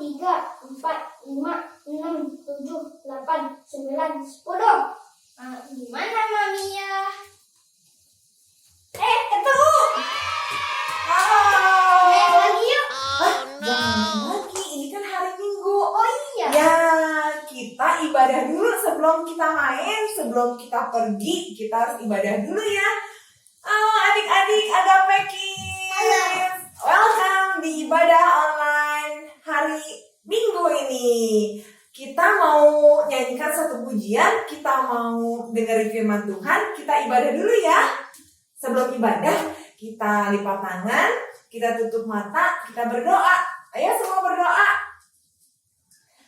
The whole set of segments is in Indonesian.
3, 4, 5, 6, 7, 8, 9, 10. Gimana Mamiya? Ketemu. Main lagi yuk. Jangan lagi, ini kan hari Minggu. Oh iya. Ya, kita ibadah dulu sebelum kita main, sebelum kita pergi, kita harus ibadah dulu ya. Adik-adik Agape Kids, welcome di ibadah online hari Minggu ini. Kita mau nyanyikan satu pujian, kita mau dengerin firman Tuhan, kita ibadah dulu ya. Sebelum ibadah, kita lipat tangan, kita tutup mata, kita berdoa. Ayo semua berdoa.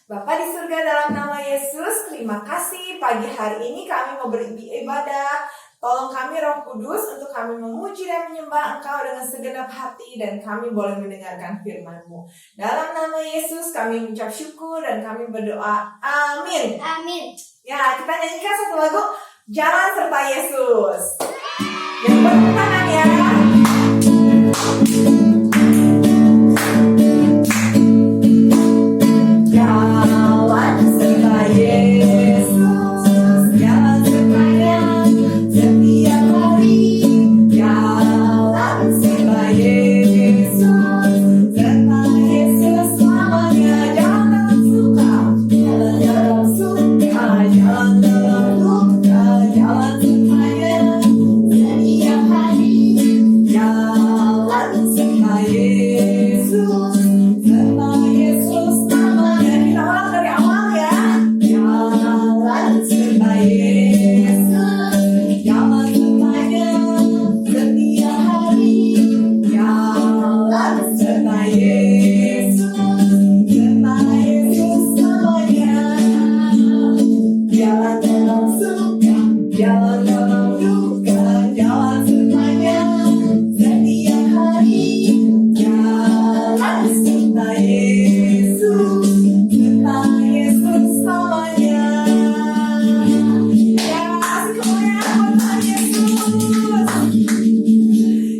Bapa di surga, dalam nama Yesus, terima kasih pagi hari ini kami mau beribadah. Tolong kami Roh Kudus untuk kami memuji dan menyembah Engkau dengan segenap hati dan kami boleh mendengarkan firman-Mu. Dalam nama Yesus kami mengucap syukur dan kami berdoa. Amin. Amin. Ya, kita nyanyikan satu lagu, Jalan Serta Yesus. Yang bertangan ya. Jalan serta Yesus, jalan sertanya setiap hari. Jalan serta Yesus, serta Yesus selamanya. Jalan dalam suka, jalan dalam suka, jalan dalam duka, jalan sertanya setiap hari. Jalan serta Yesus, serta Yesus namanya. Kita ulang dari awal ya. Jalan serta Yesus, jalan sertanya setiap hari. Jalan serta Yesus, serta Yesus namanya. Jalan dalam suka, jalan dalam duka, jalan sertanya setiap hari. Jalan serta Yesus, serta Yesus selamanya. Ya, asik kemuliaan buat Tuhan Yesus.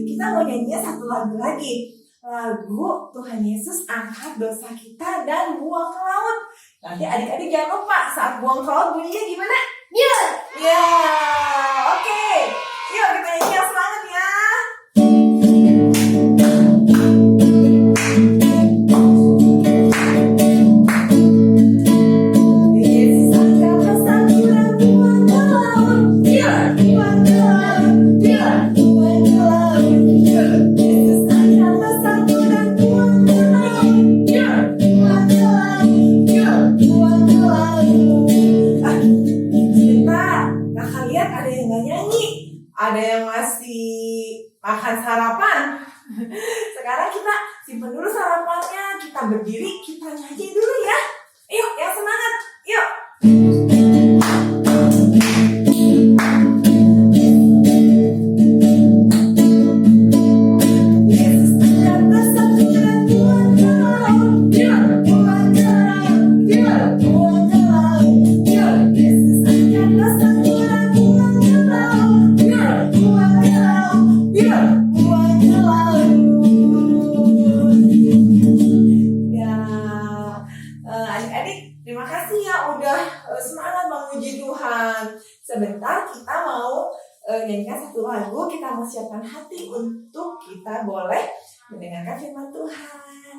Kita mau nyanyi satu lagu lagi. Lagu Tuhan Yesus angkat dosa kita dan buang ke laut. Nanti adik-adik jangan lupa saat buang ke laut bunyinya gimana? Yuk. Ya, oke. Yuk kita nyanyi yang semangat ya. Yesus angkat dosaku dan buang ke laut. Buang ke laut. Buang ke laut. Yesus angkat dosaku dan buang ke laut. Buang ke laut. Buang ke laut. Sebentar, kakak lihat ada yang nggak nyanyi, ada yang masih makan sarapan. Sekarang kita simpen dulu sarapannya, kita berdiri, kita nyanyi dulu ya. Yuk, yang semangat, yuk. Yesus angkat dosaku dan buang ke laut. Buang ke laut. Buang ke laut. Yesus angkat dosaku dan buang ke laut. Buang ke laut. Buang ke laut. Ya, adik-adik, terima kasih ya udah semangat memuji Tuhan. Sebentar kita mau nyanyikan satu lagu, kita mau siapkan hati untuk kita boleh mendengarkan firman Tuhan.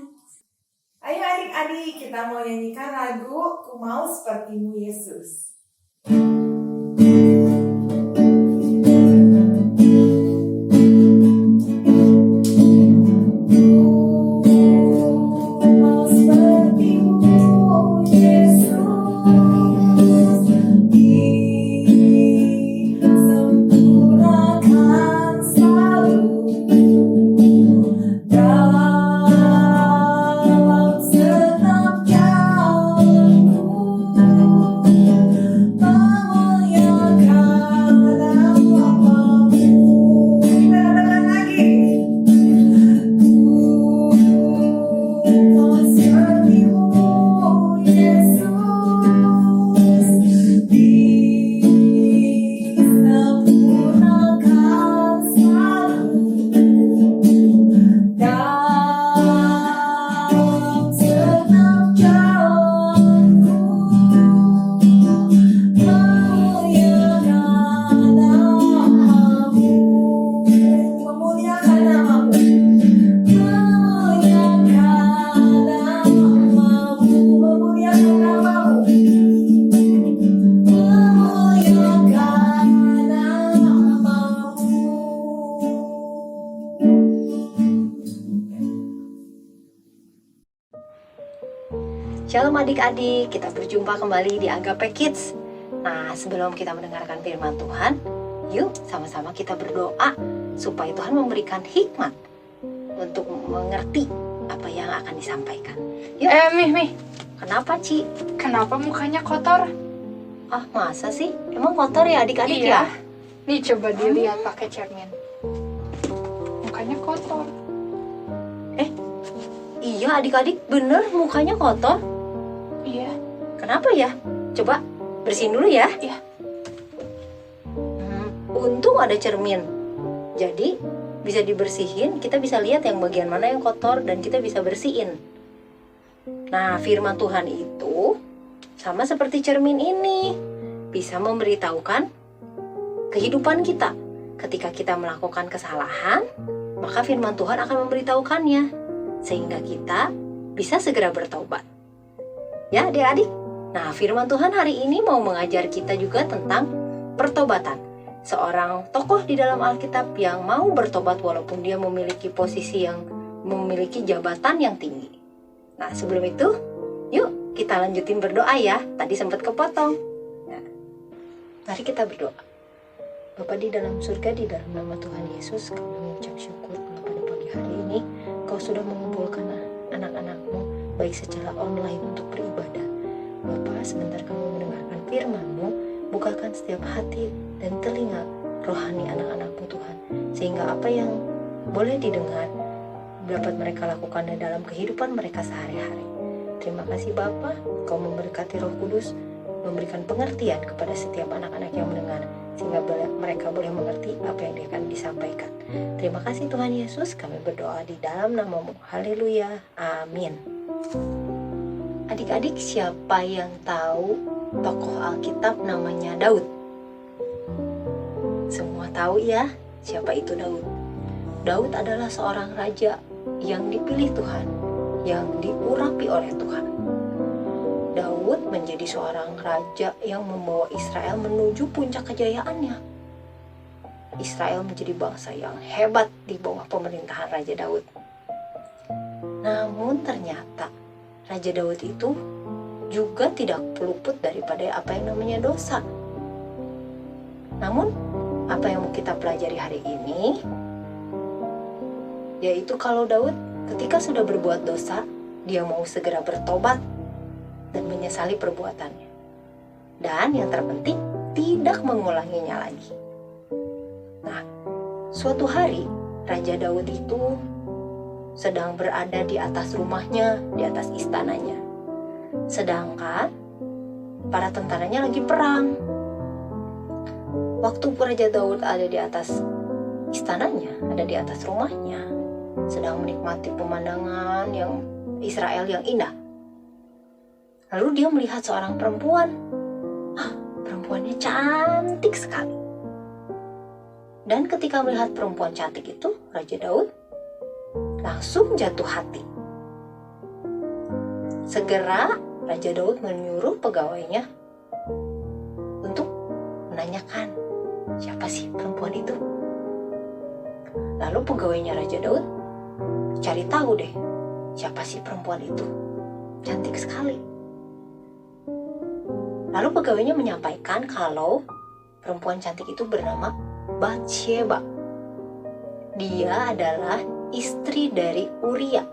Ayo adik-adik, kita mau nyanyikan lagu Ku Mau Sepertimu Yesus. Dalam setiap jalanku adik-adik, kita berjumpa kembali di Agape Kids. Nah, sebelum kita mendengarkan firman Tuhan, yuk sama-sama kita berdoa supaya Tuhan memberikan hikmat untuk mengerti apa yang akan disampaikan. Yuk. Mih, Kenapa, Ci? kenapa mukanya kotor? Ah, masa sih? Emang kotor ya adik-adik ya? Iya. Nih coba dilihat pakai cermin. Mukanya kotor. Iya adik-adik, bener mukanya kotor. Iya. Kenapa ya? Coba bersihin dulu ya. Iya. Untung ada cermin. Jadi bisa dibersihin, kita bisa lihat yang bagian mana yang kotor dan kita bisa bersihin. Nah, firman Tuhan itu sama seperti cermin ini, bisa memberitahukan kehidupan kita. Ketika kita melakukan kesalahan, maka firman Tuhan akan memberitahukannya, sehingga kita bisa segera bertobat. Ya adik-adik, nah firman Tuhan hari ini mau mengajar kita juga tentang pertobatan. Seorang tokoh di dalam Alkitab yang mau bertobat walaupun dia memiliki posisi yang memiliki jabatan yang tinggi. Nah sebelum itu, yuk kita lanjutin berdoa ya. Tadi sempat kepotong. Nah, mari kita berdoa. Bapa di dalam surga, di dalam nama Tuhan Yesus, kami mengucap syukur karena pada pagi hari ini Kau sudah mengumpulkan anak-anak-Mu baik secara online untuk beribadah. Bapa, sebentar kami mendengarkan firman-Mu, bukakan setiap hati dan telinga rohani anak-anak-Mu Tuhan, sehingga apa yang boleh didengar dapat mereka lakukan dalam kehidupan mereka sehari-hari. Terima kasih Bapa, Kau memberkati Roh Kudus, memberikan pengertian kepada setiap anak-anak yang mendengar, sehingga mereka boleh mengerti apa yang akan disampaikan. Terima kasih Tuhan Yesus, kami berdoa di dalam nama-Mu. Haleluya, amin. Adik-adik, siapa yang tahu tokoh Alkitab namanya Daud? Semua tahu ya, siapa itu Daud? Daud adalah seorang raja yang dipilih Tuhan, yang diurapi oleh Tuhan. Daud menjadi seorang raja yang membawa Israel menuju puncak kejayaannya. Israel menjadi bangsa yang hebat di bawah pemerintahan Raja Daud. Namun ternyata Raja Daud itu juga tidak luput daripada apa yang namanya dosa. Namun apa yang mau kita pelajari hari ini, yaitu kalau Daud ketika sudah berbuat dosa, dia mau segera bertobat dan menyesali perbuatannya. Dan yang terpenting, tidak mengulanginya lagi. Nah, suatu hari Raja Daud itu sedang berada di atas rumahnya, di atas istananya. Sedangkan para tentaranya lagi perang. Waktu Raja Daud ada di atas istananya, ada di atas rumahnya, sedang menikmati pemandangan yang Israel yang indah. Lalu dia melihat seorang perempuan. Perempuannya cantik sekali. Dan ketika melihat perempuan cantik itu, Raja Daud langsung jatuh hati. Segera Raja Daud menyuruh pegawainya untuk menanyakan, siapa sih perempuan itu? Lalu pegawainya Raja Daud cari tahu deh, siapa sih perempuan itu? Cantik sekali. Lalu pegawainya menyampaikan kalau perempuan cantik itu bernama Batsheba. Dia adalah istri dari Uria,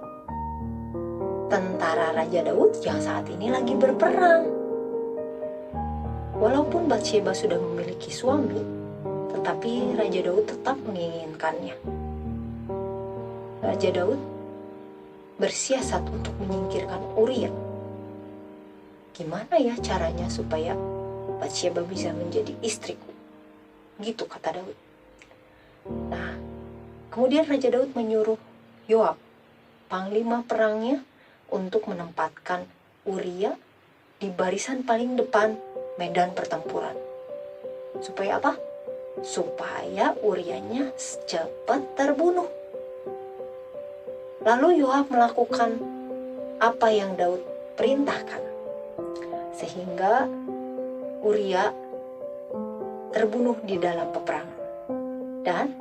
tentara Raja Daud yang saat ini lagi berperang. Walaupun Batsheba sudah memiliki suami, tetapi Raja Daud tetap menginginkannya. Raja Daud bersiasat untuk menyingkirkan Uria. Gimana ya caranya supaya Batsheba bisa menjadi istriku? Gitu kata Daud. Nah, kemudian Raja Daud menyuruh Yoab, panglima perangnya, untuk menempatkan Uria di barisan paling depan medan pertempuran. Supaya apa? Supaya Urianya cepat terbunuh. Lalu Yoab melakukan apa yang Daud perintahkan, sehingga Uria terbunuh di dalam peperangan, dan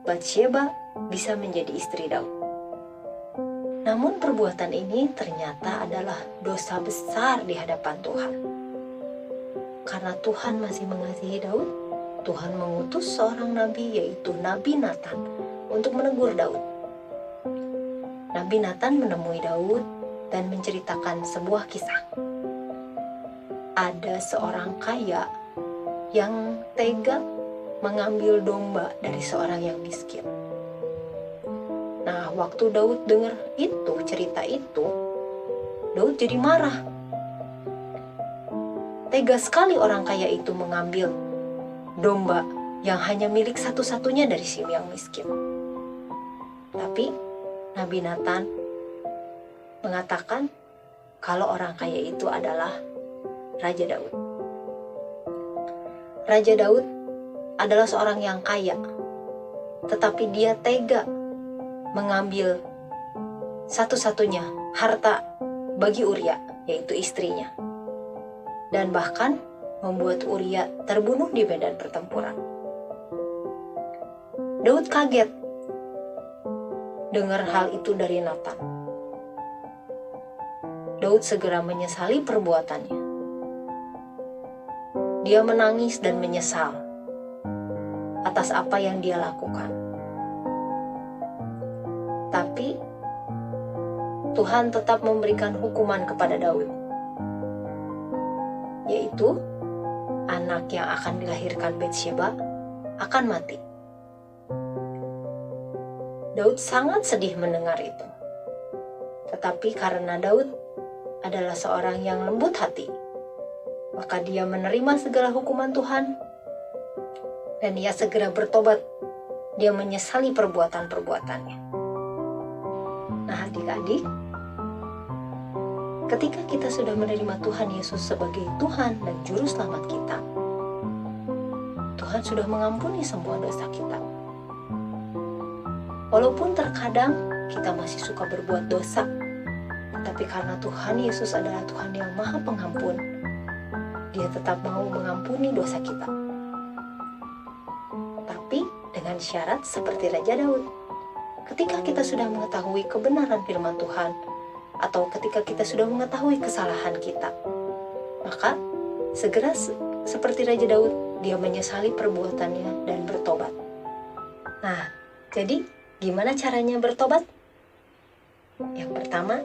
Batsheba bisa menjadi istri Daud. Namun perbuatan ini ternyata adalah dosa besar di hadapan Tuhan. Karena Tuhan masih mengasihi Daud, Tuhan mengutus seorang nabi, yaitu Nabi Natan, untuk menegur Daud. Nabi Natan menemui Daud dan menceritakan sebuah kisah. Ada seorang kaya yang tega mengambil domba dari seorang yang miskin. Nah, waktu Daud dengar cerita itu, Daud jadi marah. Tega sekali orang kaya itu mengambil domba yang hanya milik satu-satunya dari si yang miskin. Tapi Nabi Natan mengatakan kalau orang kaya itu adalah Raja Daud. Raja Daud adalah seorang yang kaya, tetapi dia tega mengambil satu-satunya harta bagi Uria, yaitu istrinya. Dan bahkan membuat Uria terbunuh di medan pertempuran. Daud kaget dengar hal itu dari Natan. Daud segera menyesali perbuatannya. Dia menangis dan menyesal atas apa yang dia lakukan. Tapi Tuhan tetap memberikan hukuman kepada Daud, yaitu anak yang akan dilahirkan Batsheba akan mati. Daud sangat sedih mendengar itu. Tetapi karena Daud adalah seorang yang lembut hati, maka dia menerima segala hukuman Tuhan dan ia segera bertobat. Dia menyesali perbuatan-perbuatannya. Nah, adik-adik, ketika kita sudah menerima Tuhan Yesus sebagai Tuhan dan Juru Selamat kita, Tuhan sudah mengampuni semua dosa kita. Walaupun terkadang kita masih suka berbuat dosa, tetapi karena Tuhan Yesus adalah Tuhan yang Maha Pengampun, Dia tetap mau mengampuni dosa kita. Tapi dengan syarat seperti Raja Daud. Ketika kita sudah mengetahui kebenaran firman Tuhan, atau ketika kita sudah mengetahui kesalahan kita, maka segera seperti Raja Daud, dia menyesali perbuatannya dan bertobat. Nah, jadi gimana caranya bertobat? Yang pertama,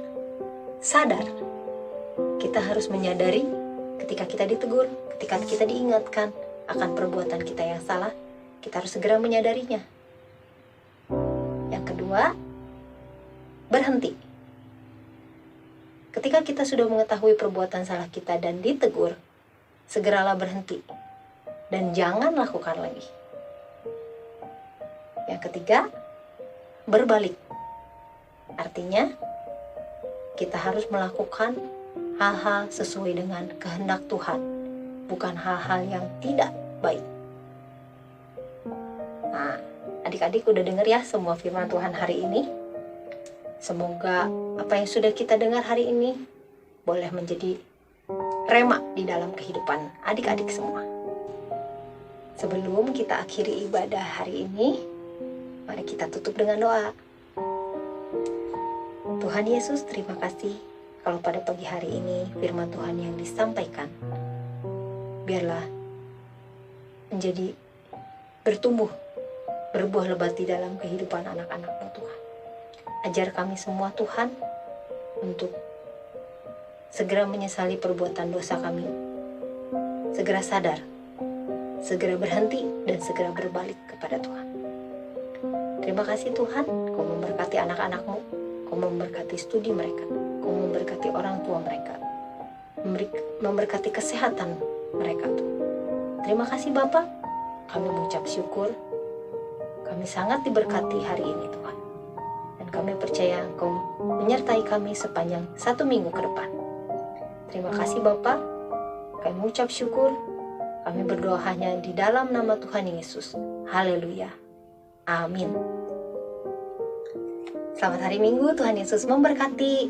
sadar. Kita harus menyadari ketika kita ditegur, ketika kita diingatkan akan perbuatan kita yang salah, kita harus segera menyadarinya. Yang kedua, berhenti. Ketika kita sudah mengetahui perbuatan salah kita dan ditegur, segeralah berhenti dan jangan lakukan lagi. Yang ketiga, berbalik. Artinya, kita harus melakukan hal-hal sesuai dengan kehendak Tuhan, bukan hal-hal yang tidak baik. Nah, adik-adik udah dengar ya semua firman Tuhan hari ini? Semoga apa yang sudah kita dengar hari ini boleh menjadi rema di dalam kehidupan adik-adik semua. Sebelum kita akhiri ibadah hari ini, mari kita tutup dengan doa. Tuhan Yesus, terima kasih kalau pada pagi hari ini firman Tuhan yang disampaikan, biarlah menjadi bertumbuh, berbuah lebat di dalam kehidupan anak-anak-Mu Tuhan. Ajar kami semua Tuhan untuk segera menyesali perbuatan dosa kami, segera sadar, segera berhenti dan segera berbalik kepada Tuhan. Terima kasih Tuhan, Kau memberkati anak-anak-Mu, Kau memberkati studi mereka, Kau memberkati orang tua mereka, memberkati kesehatan mereka Tuhan. Terima kasih Bapa, kami mengucap syukur, kami sangat diberkati hari ini Tuhan. Dan kami percaya Engkau menyertai kami sepanjang 1 minggu ke depan. Terima kasih Bapa, kami mengucap syukur, kami berdoa hanya di dalam nama Tuhan Yesus. Haleluya. Amin. Selamat hari Minggu, Tuhan Yesus memberkati.